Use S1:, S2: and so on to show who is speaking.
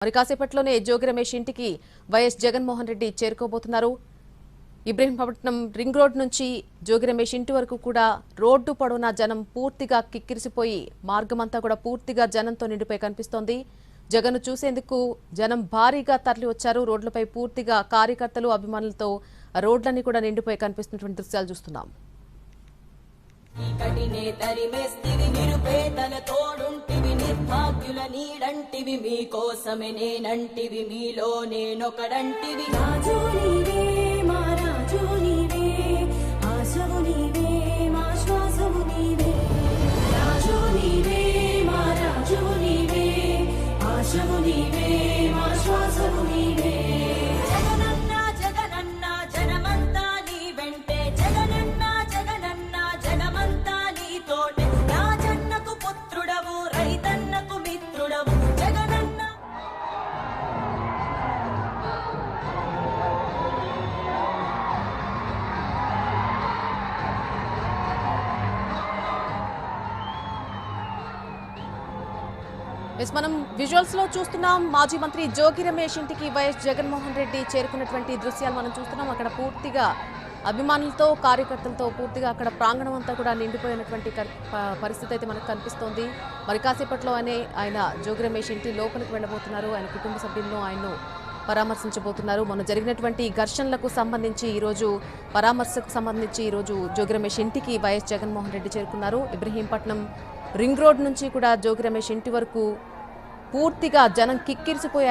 S1: మరి కాసేపట్లోనే జోగి రమేష్ ఇంటికి వైఎస్ జగన్మోహన్ రెడ్డి చేరుకోబోతున్నారు. ఇబ్రహీంపట్నం రింగ్ రోడ్ నుంచి జోగి రమేష్ ఇంటి వరకు కూడా రోడ్డు పొడవునా జనం పూర్తిగా కిక్కిరిసిపోయి మార్గమంతా కూడా పూర్తిగా జనంతో నిండిపోయి కనిపిస్తోంది. జగన్ను చూసేందుకు జనం భారీగా తరలి వచ్చారు. రోడ్లపై పూర్తిగా కార్యకర్తలు అభిమానులతో రోడ్లన్నీ కూడా నిండిపోయి కనిపిస్తున్నటువంటి దృశ్యాలు చూస్తున్నాం.
S2: కటినే తరిమేస్తివి నిరుపేదల తోడుంటివి నిర్భాగ్యుల నీడంటివి మీకోసమే నేనంటివి మీలో నేనొకడంటివి రాజు నీవే మా రాజు నీవే ఆశవు నీవే మా శ్వాసవు నీవే రాజు నీవే మా రాజు నీవే ఆశవు నీవే మా శ్వాసవు నీవే జగనన్న జగనన్న జనమంతా నీ వెంటే జగనన్న జగనన్న జనమంతా నీతోటే రాజన్నకు పుత్రుడవు రైతన్నకు మిత్రుడవు జగనన్న.
S1: మనం విజువల్స్ లో చూస్తున్నాం. మాజీ మంత్రి జోగి రమేష్ ఇంటికి వైఎస్ జగన్మోహన్ రెడ్డి చేరుకున్నటువంటి దృశ్యాలు మనం చూస్తున్నాం. అక్కడ పూర్తిగా అభిమానులతో కార్యకర్తలతో పూర్తిగా అక్కడ ప్రాంగణం అంతా కూడా నిండిపోయినటువంటి పరిస్థితి అయితే మనకు కనిపిస్తోంది. మరి కాసేపట్లో ఆయన జోగి రమేష్ ఇంటి లోపలికి వెళ్ళబోతున్నారు. ఆయన కుటుంబ సభ్యులను ఆయన్ను పరామర్శించబోతున్నారు. మొన్న జరిగినటువంటి ఘర్షణలకు సంబంధించి ఈరోజు జోగి రమేష్ ఇంటికి వైఎస్ జగన్మోహన్ రెడ్డి చేరుకున్నారు. ఇబ్రహీంపట్నం రింగ్ రోడ్ నుంచి కూడా జోగి రమేష్ ఇంటి వరకు పూర్తిగా జనం కిక్కిరిసిపోయారు.